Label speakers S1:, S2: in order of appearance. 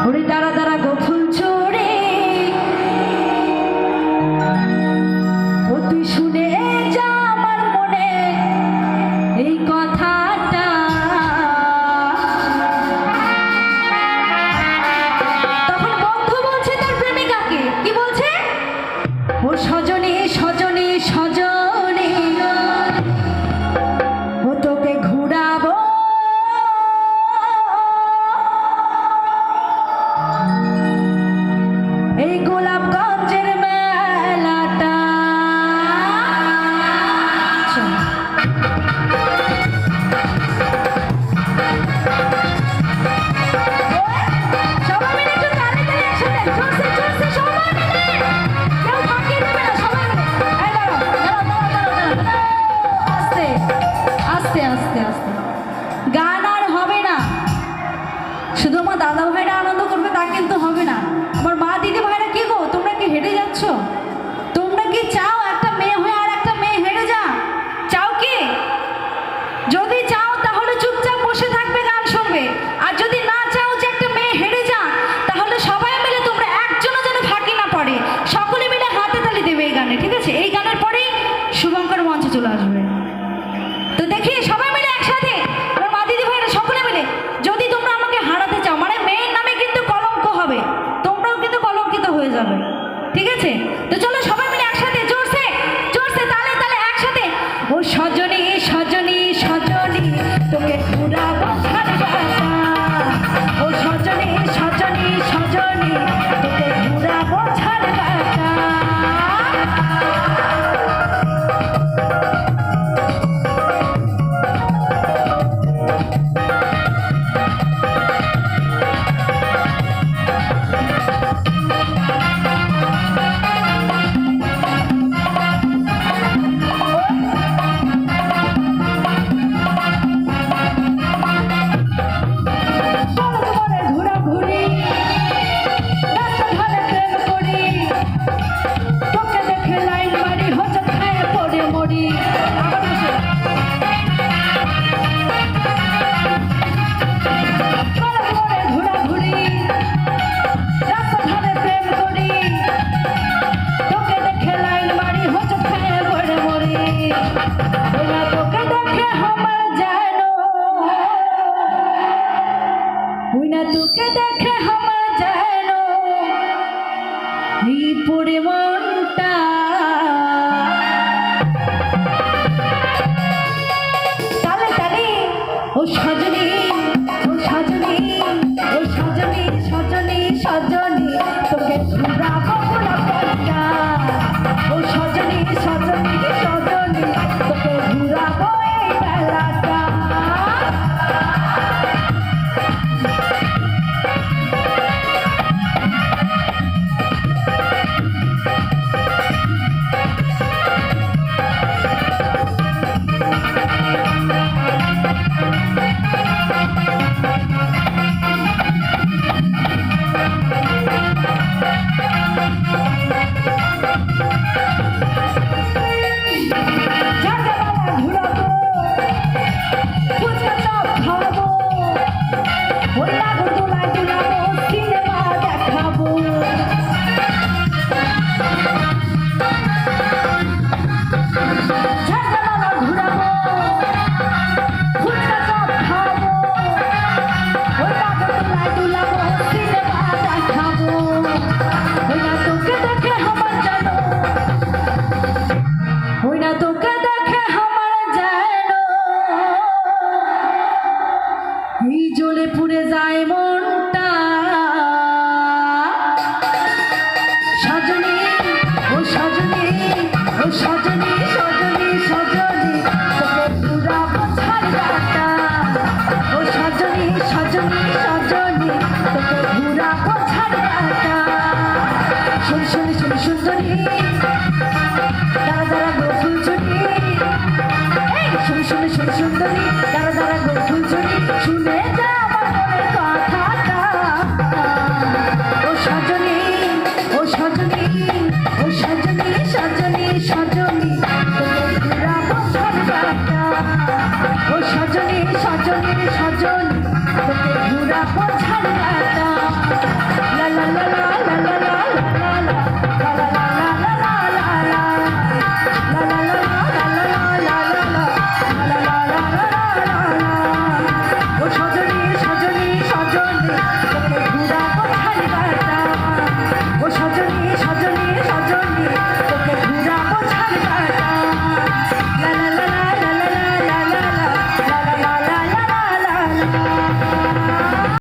S1: ওরে দাঁড়া দাঁড়া গোফুল চড়ে ও তুই শুনে যা আমার মনে এই কথাটা। তখন বন্ধু বলছে তার প্রেমিকাকে, কি বলছে? ও সজনী সজনী সজনী ও তোকে ঘুরাবো এই গোলাপগঞ্জের মেলাটা। সবাই মিলে একটু তালে তালে একসাথে জোরসে জোরসে সবাই মিলে, কেউ ফাঁকি দেবে না, সবাই মিলে। এই দাঁড়াও দাঁড়াও দাঁড়াও দাঁড়াও দাঁড়াও, আস্তে আস্তে আস্তে আস্তে। গান আর হবে না, শুধু আমার দাদা ভাইরা আনন্দ করবে তা কিন্তু হবে না। আমার মা দিদি ভাইরা, কি গো তোমরা কি হেঁটে যাচ্ছ? তোমরা কি চাও একটা মেয়ে হয়ে আর একটা মেয়ে হেঁটে যা? চাও কি? যদি চাও তাহলে চুপচাপ বসে থাকবে, গান শুনবে। আর যদি না চাও যে একটা মেয়ে হেঁটে যা, তাহলে সবাই মিলে তোমরা একজনও যেন ফাঁকি না পড়ে, সকলে মিলে হাতে তালি দেবে এই গানে, ঠিক আছে? এই গানের পরেই শুভঙ্কর মঞ্চে চলে আসবে। তো দেখি সবাই মিলে একসাথে, আমার মা দিদি ভাইরা সকলে মিলে, যদি তোমরা আমাকে হারাতে চাও, মানে মেয়ের নামে কিন্তু কলঙ্ক হবে, তোমরাও কিন্তু কলঙ্কিত হয়ে যাবে, ঠিক আছে? তো চলো সবাই মিলে একসাথে জোরসে জোরসে তালে তালে একসাথে। ও সজনী সজনী সজনী তোকে ঘুরাবো ছাড়বাটা, ও সজনী সজনী সজনী তোকে ঘুরাবো ছাড়বাটা। তোকে দেখে আমার যেন এই পড়ে মনটা, তালে তালে ও সজনী ও সজনী ও সজনী সজনী সজনী তোকে ঘুরাবো গোলাপটা, ও সজনী সজনী সজনী তোকে ঘুরাবো এই মেলাটা। জ্বলে পুড়ে যায় মনটা, সজনী ও সজনী ও সজনী সজনী সজনী তোকে ঘুরাবো ছাড়বাটা, ও সজনী সজনী সজনী তোকে ঘুরাবো ছাড়বাটা। শুন শুন শুন সুন্দরী দাঁড়া দাঁড়া গোফুল চুরি, শুন শুন শুন সুন্দরী দাঁড়া দাঁড়া গোফুল চুরি, শুনে যা আমার মনের কথাটা। ও সজনী ও সজনী ও সজনী সজনী সজনী তোকে ঘুরাবো ছাড়বাটা, ও সজনী সজনী সজনী তোকে ঘুরাবো ছাড়বাটা।